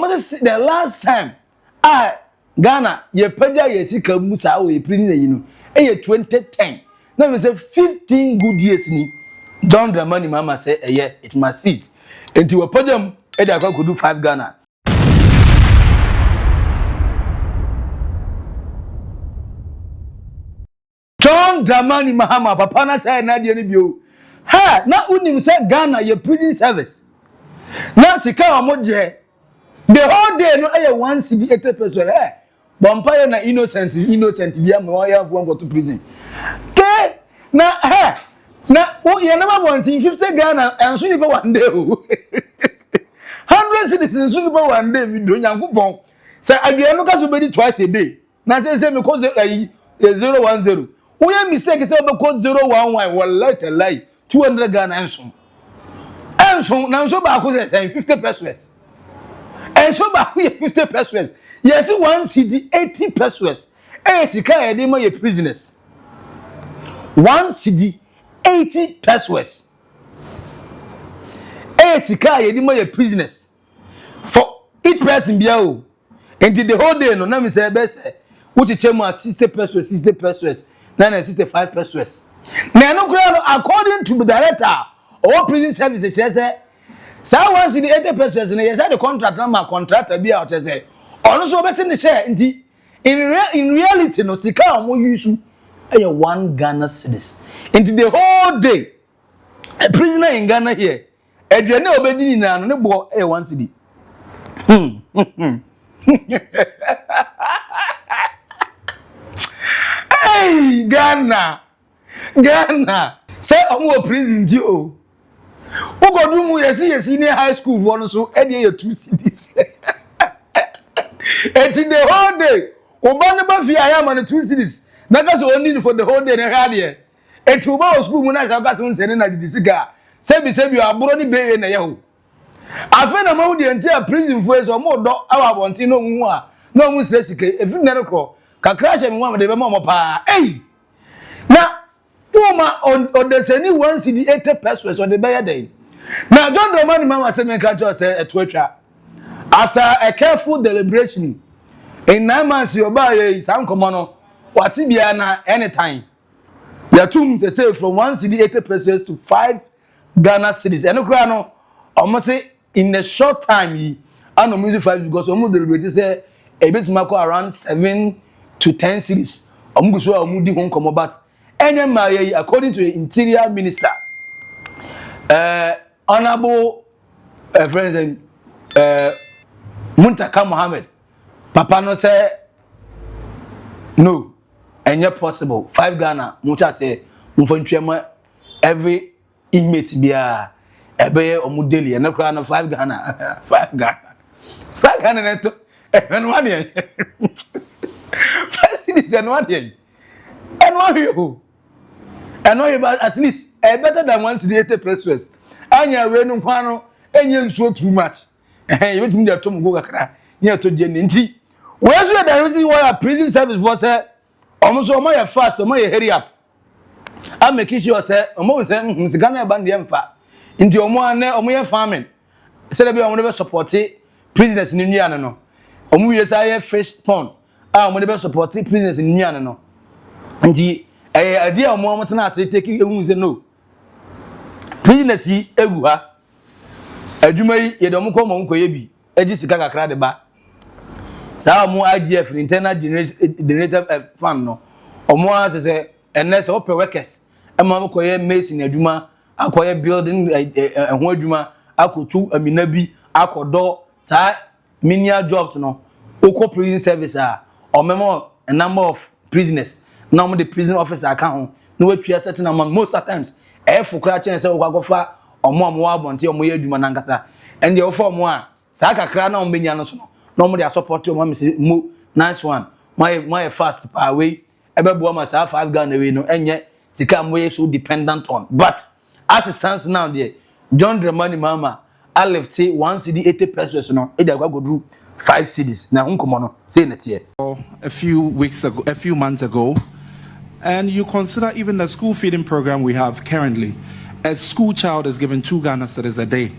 almost the last time Ghana ye paja ye sika musa we prison yi no 2010 na me say 15 good years ni John Dramani Mahama say it must cease enti we paja m e dey akwa do 5 Ghana. John Dramani Mahama papa na say na de ni bio ha na unim say Ghana ye prison service na sika omoje the whole day no 1 cedi 80%. Vampire na innocent bia me won have go to prison. Ke na na o ye never want 50 Ghana enso ni be one day o. 100 citizens so ni be one day we do Nyankopon. Say adua no ka so be twice a day. Na say me cause 010. We have mistake say be code 011 wallahi lie 200 Ghana enso. Enso na enso ba ko say 50 pesos. Enso ba ko 50 pesos. Yes, 1 cedi 80 pesos. Sika e dey ma ye prisoners. 1 cedi 80 pesos. Sika e dey ma ye prisoners. For each person bia o. Until the whole day no na me say be say which chema 60 pesos, na 65 pesos. Na no kura according to the director or prison service say say 1 cedi 80 pesos na yes the contract na ma contractor bia o say also better the share in reality no sika omo use 1 Ghana cedis into the whole day a prisoner in Ghana here aduane obedi na no ne bo 1 cedi hey Ghana say omo prison di o ugodu mu yesi ni high school for no so e dey 2 cedis. And in the whole day, Obana Bafi ayama na 2 cedis. Naga so only for the whole day na hade. And to ba school mu na saka so nsene na didisiga. Sebi aburo ni be na yeho. Afa na mawu de enti prison fo eso mo do awa bonti no hu a. No mu sika efi na rekọ. Kakra hye me wa de be mo pa. Ei. Na Uma on the seni 1 cedi 80 pesos on the buyer day. Now John Dramani Mahama say me catch us a Twitter. After a careful deliberation, in 9 months, you buy some common what Tibiana anytime. The tomb they say from 1 cedi 80 pesos to 5 Ghana cedis. And no almost say in a short time, I know music 5 because almost deliberate say a bit around 7 to 10 cedis. Omuguso omudi hon komo but any according to the Interior Minister, Honorable friends Muntaka Mohammed, Papa no say no, and yet possible. 5 Ghana, Mucha say, Mfonchema, every inmate be a beye or mudeli, and no crown of 5 Ghana, 5 Ghana, 5 Ghana, and 1 year. 5 cities and 1 year, and 1 year who, and no about at least a better than 1 cedi 80 pesos. And you're running pano, and you're so too much. You want me to go kakra near to Jenny. Where's where there is why a prison service for say almost all my fast or my hurry up. I'm making sure say almost say Ghana band the emfa into your one or my farming. Said be on support prisoners in Indiana no. Omu yes I fish pond. I'm never support prisoners in Indiana no. And the idea of more than I say taking a no. Prisoners he eguha. Adwumai ye do mko mo nkoye bi agi sika kakra de ba saa mo IGF internal generator fund no omo ase se ns open workers ema mo koye mason adwuma akoye building ho adwuma akotu amina bi akodo saa menial jobs no oko prison service or memo a number of prisoners now the prison officer account no we twa certain amount most of times for kra chen se okwagofa omo wa bonte omo yaduma nankasa and the offer mo a saa kakra na ombenya no so no omo dey support omo mo nice one my fast per way ebebo ma saa 5 Ghana we no enye sika mo ye so dependent on but as it stands now there John Dramani Mahama I left 1 cedi 80 pesos no e dey go do 5 cedis na hunkomo no say net here a few months ago, and you consider even the school feeding program we have currently. A school child is given 2 Ghana cedis a day,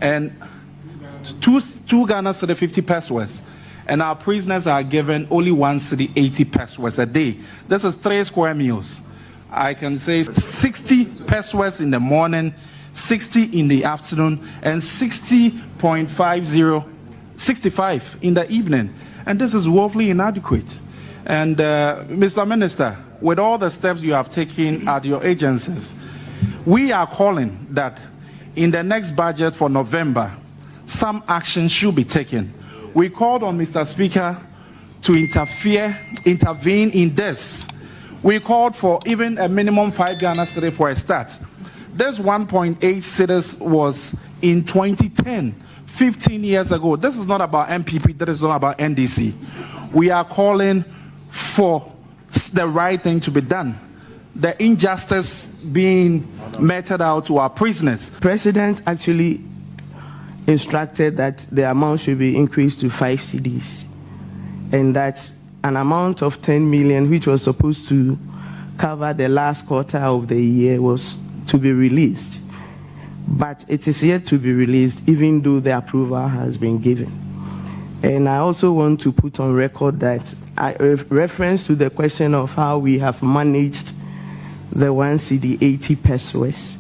and two 2 Ghana cedi 50 pesos, and our prisoners are given only 1 cedi 80 pesos a day. This is 3 square meals. I can say 60 pesos in the morning, 60 in the afternoon, and 65 in the evening. And this is woefully inadequate. And Mr. Minister, with all the steps you have taken at your agencies, we are calling that in the next budget for November, some action should be taken. We called on Mr. Speaker to intervene in this. We called for even a minimum 5 Ghana cedi for a start. This 1.8 cedis was in 2010, 15 years ago. This is not about MPP, that is not about NDC. We are calling for the right thing to be done. The injustice being meted out to our prisoners. President actually instructed that the amount should be increased to 5 cedis, and that's an amount of 10 million, which was supposed to cover the last quarter of the year, was to be released. But it is yet to be released, even though the approval has been given. And I also want to put on record that reference to the question of how we have managed the 1 cedi 80 pesos.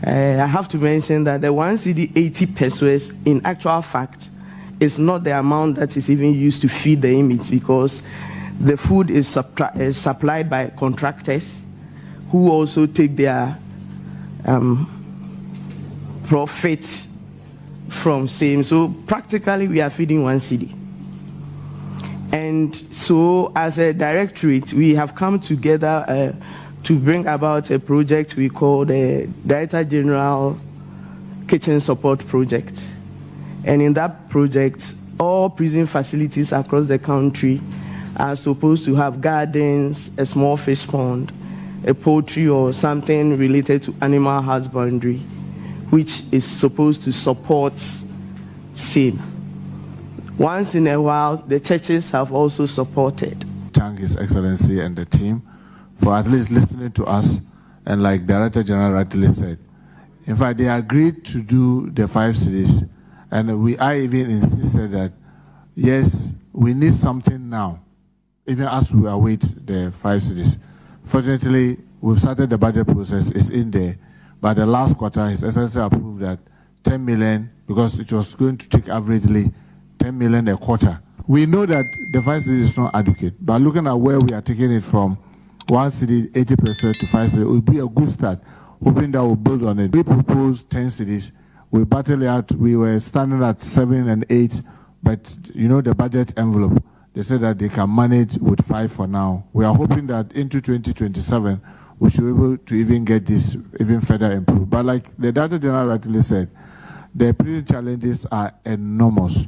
I have to mention that the 1 cedi 80 pesos, in actual fact, is not the amount that is even used to feed the inmates, because the food is supplied by contractors who also take their profit from same. So practically we are feeding 1 cedi. And so as a directorate, we have come together to bring about a project we call the Director General Kitchen Support Project. And in that project, all prison facilities across the country are supposed to have gardens, a small fish pond, a poultry or something related to animal husbandry, which is supposed to support same. Once in a while, the churches have also supported. Thank His Excellency and the team for at least listening to us, and like Director General rightly said, in fact, they agreed to do the 5 cedis, and I even insisted that, yes, we need something now, even as we await the 5 cedis. Fortunately, we've started the budget process, it's in there, but the last quarter, His Excellency approved that 10 million, because it was going to take averagely 10 million a quarter. We know that the 5 cedis is not adequate, but looking at where we are taking it from, 1 cedi 80% to 5 cedis, it will be a good start, hoping that we'll build on it. We proposed 10 cedis. We battled out, we were standing at 7 and 8, but you know the budget envelope, they said that they can manage with 5 for now. We are hoping that into 2027, we should be able to even get this even further improved. But like the Director General rightly said, the prison challenges are enormous.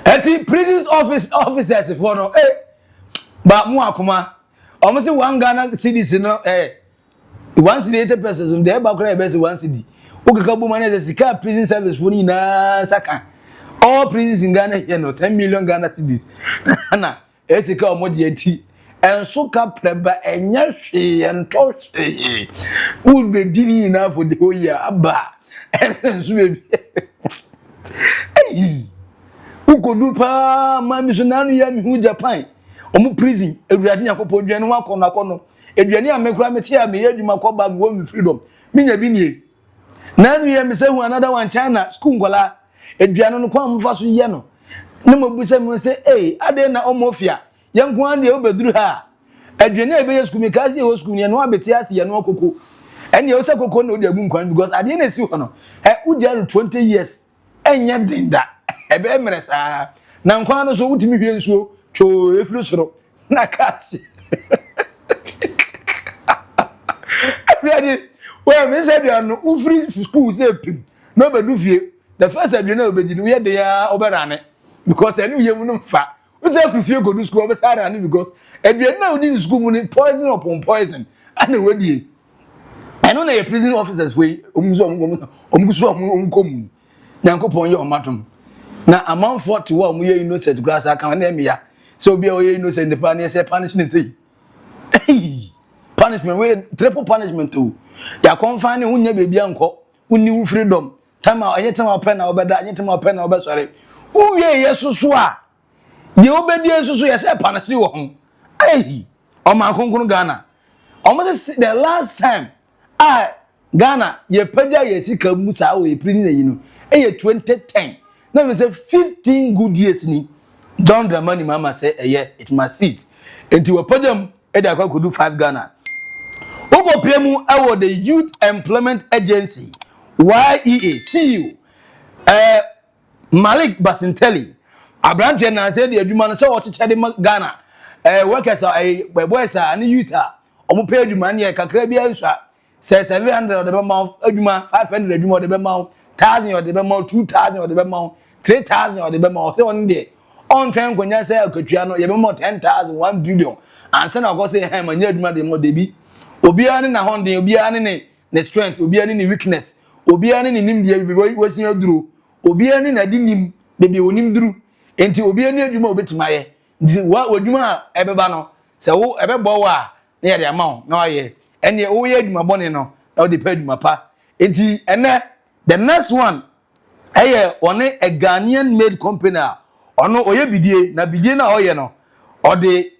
At the prison officers, if one, but Muakuma, almost 1 Ghana cedis, 1 cedi 80 pesos, the Ebakura best 1 cedi. Okabu manage the Sika prison service for Nina Saka. All prisons in Ghana, 10 million Ghana cedis. Anna, Esika Modieti, and Soka Preba, and Yashi, and Toshi. Would be giving enough for the whole year, Abba. Hey, who could do pa, my missionary yam who Japan, Omu prison, a Radian Copo, Genoa Conacono, a Diania Macrametia, me, Macoba, woman freedom, Mina Bini. Now we have another one China, Skungala, a Diano Quam Fasu Yano. No more Busam will say, hey, Adena Omofia, young one the Obedruha. Adriana Bayas Kumikazi was Kunian Wabetiasi and Wakuku. And you also could know the Gunquan because I didn't see one. I would tell 20 years. And yet, did that. A bemeress, now Quano so would be so to a flusro. Nakasi. Well, Miss Adrian, who free school saping. No, but do you the first I know, but you hear they are overrun because I knew you wouldn't fat. What's up if you go to school beside because Adrian now didn't school in poison upon poison. And already. I know the prison officers way common. Now upon your matum. Now amount 41 we innocent grass I can name ya. So be away innocent the punishment say. Hey, punishment we triple punishment too. Ya confine who never be uncle, who knew freedom. time out any time open na obeda any time open na obe sorry uye yesusu a de obedi yesusu ye se panasi wo ho eh o ma konkon Ghana almost the last time Ghana ye paja ye sika musa we president yi no eh 2010 na me say 15 good years ni John Dramani Mahama say it must cease enti we paja e da kwa do 5 Ghana Ogo Piemu awo the Youth Employment Agency YEA CU Malik Basintelli Abrante na say the adwuma no say wo chechede Ghana workers boys and youth omo pay adwuma na kakra bia nswa say 700 or the amount adwuma 500 adwuma or the amount 1000 or the amount 2000 or the amount 3000 or the amount say on there on train konya say akatwa no ye be more 10,000 1 billion and say na go say hey manya adwuma de mo debi obiara ni na honden obiara ni ne strength obiara ni weakness obiara ni nim de wasin aduro obiara ni na dinim bebi onim duru enti obiara ni adwuma obetima ye ndi wa adwuma ebeba no se wo ebebo wa na ye de amount na ye ene wo ye adwuma bone no na wo de pa adwuma pa enti ene the next one one a Ghanaian made company ono oye bidie na bidie na oye no ode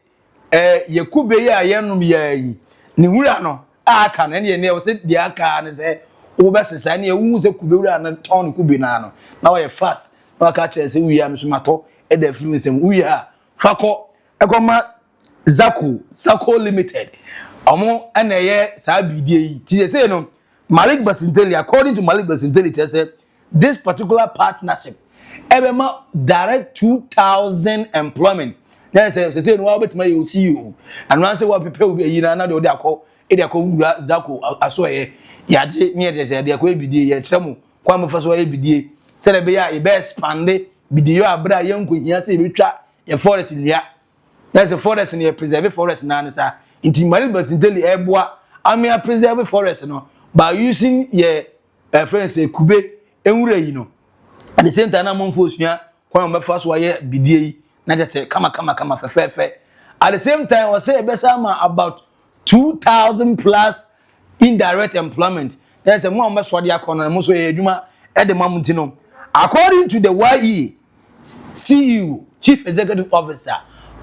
yakube ye ayenum yayi ni wura no aka na ne wo se di aka ne se wo be sesa ne ewu se kube wura na ton kube na no na wo fast na aka che se wiya msumato e da firi nsem wiya fako ekoma Zako Limited omo na ye sa bidie yi ti se no Malik Basintelli according to Malik Basintelli they say this particular partnership ebema direct 2000 employment then say no wa betima you see you and one say what people be yi na na de akọ wura Zako aso ye ya de me de say de akọ ebidie ye kyeremo kwa me fa so ye bidie say le be ya e be expand bidie yo abra ye nkohia say betwa ye forest nua there's a forest near preserve forest na nsa inti Malik Basintelli eboa amia preserve forest no by using ye friends kube enwura yi no at the same time na monfo osua kwa me fa so ye bidie yi na just say kama fefe at the same time we say be sama about 2000 plus indirect employment there's a more so dey akọ na mo so ye adwuma e de mamunti no according to the YE CEO Chief Executive Officer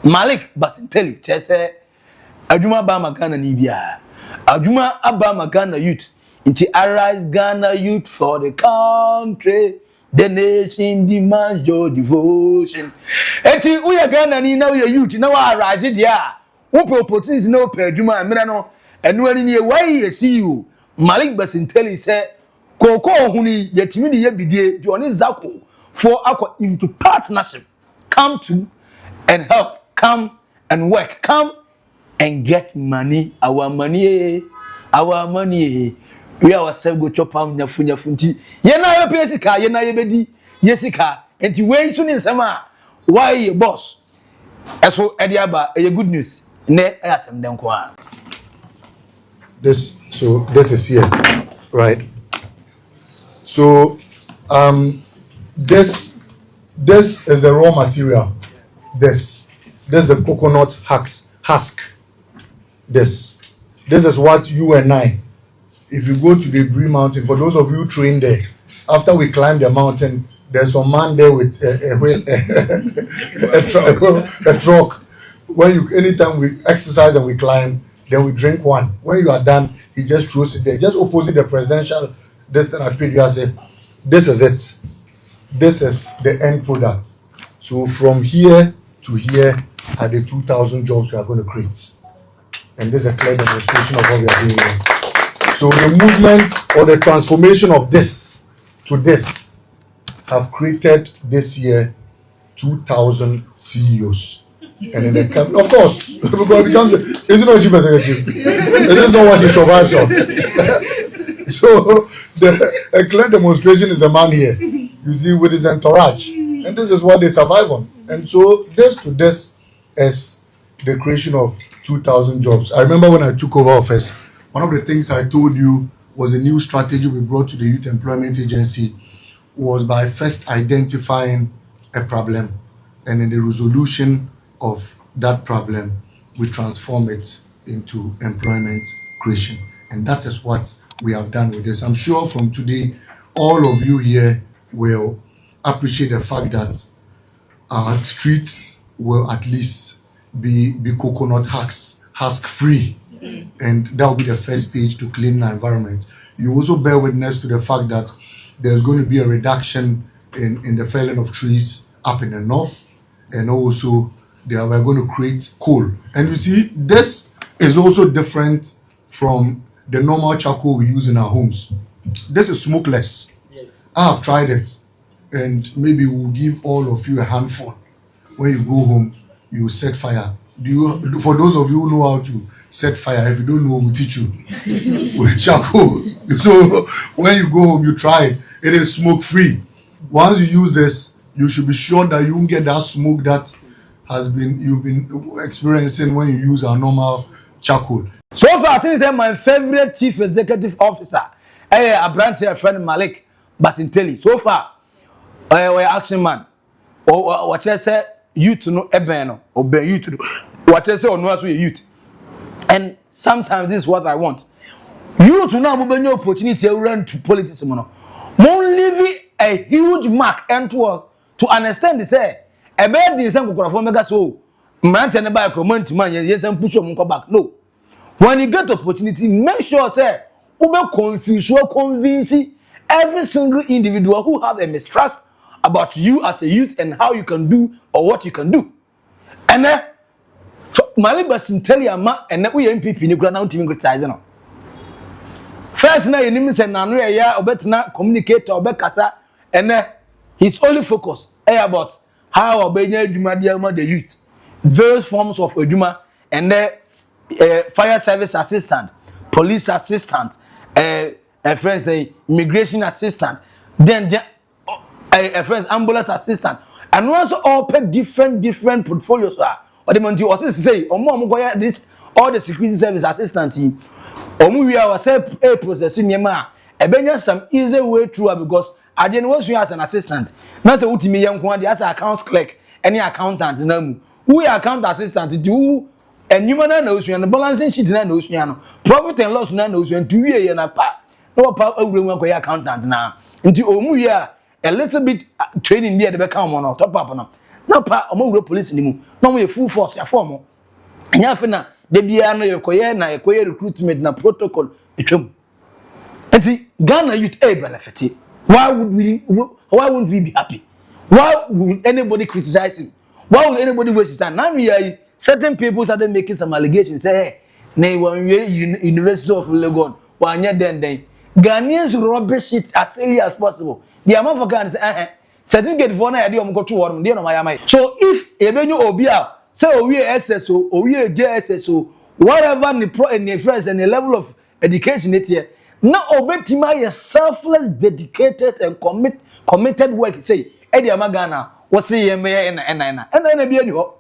Malik Basintelli say adwuma ba magana ni bia adwuma aba magana youth inti arise Ghana youth for the country the nation demands your devotion eti uya Ghana ni na uya youth na wa arise dia wo opportunity na open adwuma amira no enu ani ni why CEO Malik Basintelli say koko ohuni yetimi de ye bidie de oni Zako for akwa into partnership come to and help come and work come and get money our money we ourselves go chop am nyafunti ye na ye pesika ye na ye bedi yesika enti we so ni nsema why your boss eso ediaba e good news ne asem den ko a this is here, right? So this is the raw material. This is the coconut husk. This is what you and I, if you go to the Green Mountain, for those of you trained there, after we climb the mountain, there's some man there with a truck. Anytime we exercise and we climb, then we drink one. When you are done, he just throws it there, just opposite the presidential destination at PDR. Say, this is it. This is the end product. So from here to here are the 2,000 jobs we are going to create. And this is a clear demonstration of what we are doing here. So the movement or the transformation of this to this have created this year 2,000 CEOs. And in the of course, because is it not chief executive? Is this not what he survives on? So a clear demonstration is the man here. You see with his entourage. And this is what they survive on. And so this to this is the creation of 2,000 jobs. I remember when I took over office, one of the things I told you was a new strategy we brought to the Youth Employment Agency was by first identifying a problem, and in the resolution of that problem, we transform it into employment creation. And that is what we have done with this. I'm sure from today all of you here will appreciate the fact that our streets will at least be coconut husk free. And that will be the first stage to clean the environment. You also bear witness to the fact that there's going to be a reduction in the felling of trees up in the north, and also we're going to create coal. And you see, this is also different from the normal charcoal we use in our homes. This is smokeless. Yes. I have tried it, and maybe we'll give all of you a handful. When you go home, you set fire. For those of you who know how to set fire, if you don't know, we'll teach you with charcoal. So when you go home, you try it. It is smoke free. Once you use this, you should be sure that you won't get that smoke that you've been experiencing when you use our normal charcoal. So far, I think my favorite chief executive officer, a branch friend Malik Basinteli. So far, we're action man. Or what I say, youth no ebeno, or be youth. What I say, or no, youth. And sometimes this is what I want. You to now have no opportunity to run to politics. More leaving a huge mark and to understand this. A bad is some for mega so. Man, and by comment man, yes, and push your back. No. When you get opportunity, make sure say, ube confuse or convince every single individual who have a mistrust about you as a youth and how you can do or what you can do. And then, Maliba Sintelli ama and we MPP ni grana ultimate criticize no. First na you say na no ya obetna communicate obekasa and his only focus about how obenya adwuma dia ma the youth. Various forms of adwuma and fire service assistant, police assistant, friends say immigration assistant, then friends ambulance assistant, and also all pick different portfolios are. Or the man also say, this all the security service assistant team. We are a processing yema. A some easy way through because I didn't want you as an assistant. Not the ultimate young one, as an accounts clerk, any accountant. Who account assistant do and you knows you and the balancing sheet knows you profit and loss knows you and 2 years and a part. No part of accountant now. Until Omuya a little bit training near the become on or top up on. No part of police anymore. No way full force your formal. And yafina, the Biana, your Koyana, a recruitment na protocol. And the Ghana youth a benefit. Why wouldn't we be happy? Why would anybody criticize him? Why would anybody waste his time? Now we are certain people started making some allegations. Say, hey, nay, one University of Legon, 1 year then. Ghanaians rubbish it as early as possible. The amount of Ghanaians, certificate for na idea go to one dey no my. So if ebenyo obia say we SSO or we JSSO whatever the friends and the level of education it here na obetima is selfless dedicated and committed work say e dey Ghana what say ye me na be any ho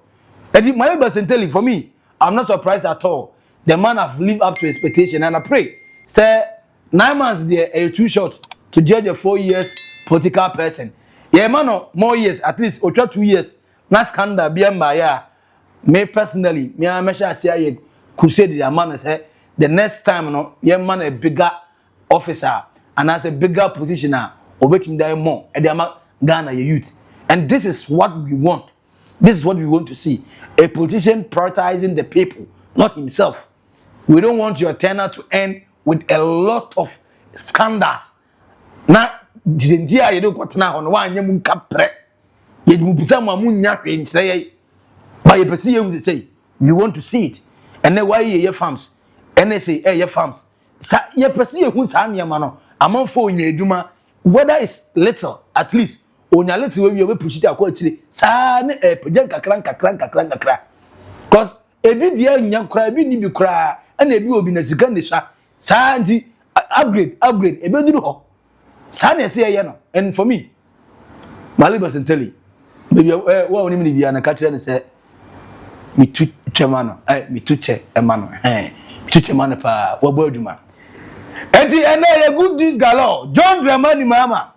e my Basinteli for me I'm not surprised at all. The man have lived up to expectation and I pray say 9 months there are too short to judge a 4 years political person. Yeah, man, more years, at least, or 2 years. Na scandal, me personally, me I measure say crusade the man say the next time, no, yeah, man, a bigger officer and as a bigger positioner, obey him there more. And the Ghana youth, and this is what we want. This is what we want to see: a politician prioritizing the people, not himself. We don't want your tenure to end with a lot of scandals. Now. Jindia you don't got now on one yamun capre. Yet will be someone moon yapping say, by a person say, you want to see it. And then why ye farms? And they say, your farms. Sa ye perceive who's ham yamano, among 4 in your juma, whether it's little, at least, on your little way you will push it out quality. San a pajanka cranka. Cause a bit young cry, be you cry, and a will be in a second shot. Sandy upgrade, a bit do. Sana say no, and for me, Maliba Basinteli, maybe what only be an catcher say, me to chamano, me to che a man, to chamana pa, what word you man. And a good this galore, John Dramani Mahama,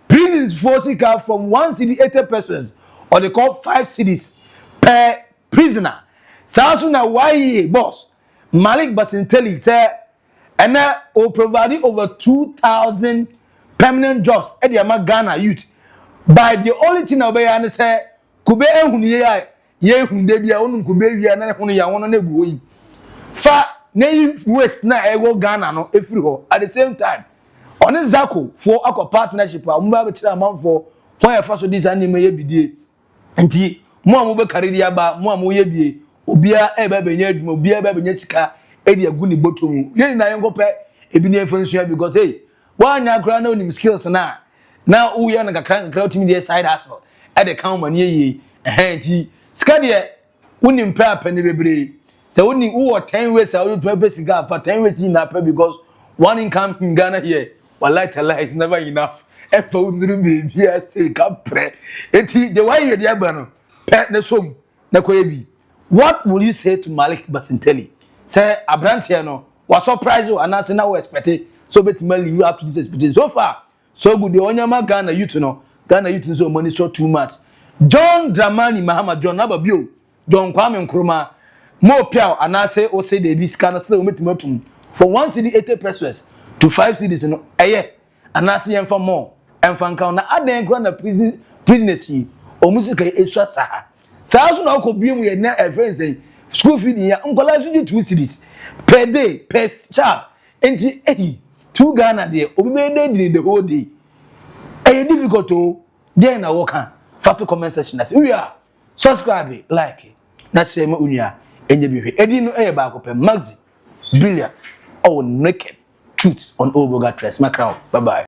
prisons forcing car from 1 city 80 persons, or they call 5 cities per prisoner. Sasuna why boss, Malik Basinteli say, and will provide over 2,000 permanent jobs e dey ma Ghana youth by the only thing obey and say kube ehunu ye hunde bia onu kube wi na hunu ya wono na egu oyi fa na west na ego Ghana no efiri ho at the same time on Zako for a partnership a mo ba betira amanfo when e fa so this anime ye bidie nti mo amu be kariri aba mo amu ye bie obia e ba benya adwuma obia ba benya sika e de agu ni botomu ye na yengo pe ebi na efensu because hey wanya kra na onim skills na uya na kakra otimi de side hustle e de kan mane ye nti sika de unim pe apene bebre se unim wo 10 ways a you pay sika for 10 ways na pay because one income in Ghana here wallahi tala is never enough e fa unduru baby I say kapre eti the way you dey agba pe na som na koyebi what will you say to Malik Basinteli say abrante no was surprise you and say na we expect so betimali you up to this expectation so far so good the onyama Ghana youth no Ghana youth so money so too much John Dramani Mahama John Nababio John Kwame Nkrumah mo piao and say o say they be scan still metimatum for 1 cedi 80 pesos to 5 cedis no eye and say em for more em fan count na aden kra na business yi o musika esua sa so na ko biemu ye na friends school fee ya nkola so di 2 cedis per day per child enti 2 Ghana there obi be dey the whole day difficult to dey na work fatu comment section as we are subscribe like na share ma unia enye bi hwe edi no ba ko pe Maxi Billian naked truths on Oldboga Trust. My crown. Bye bye.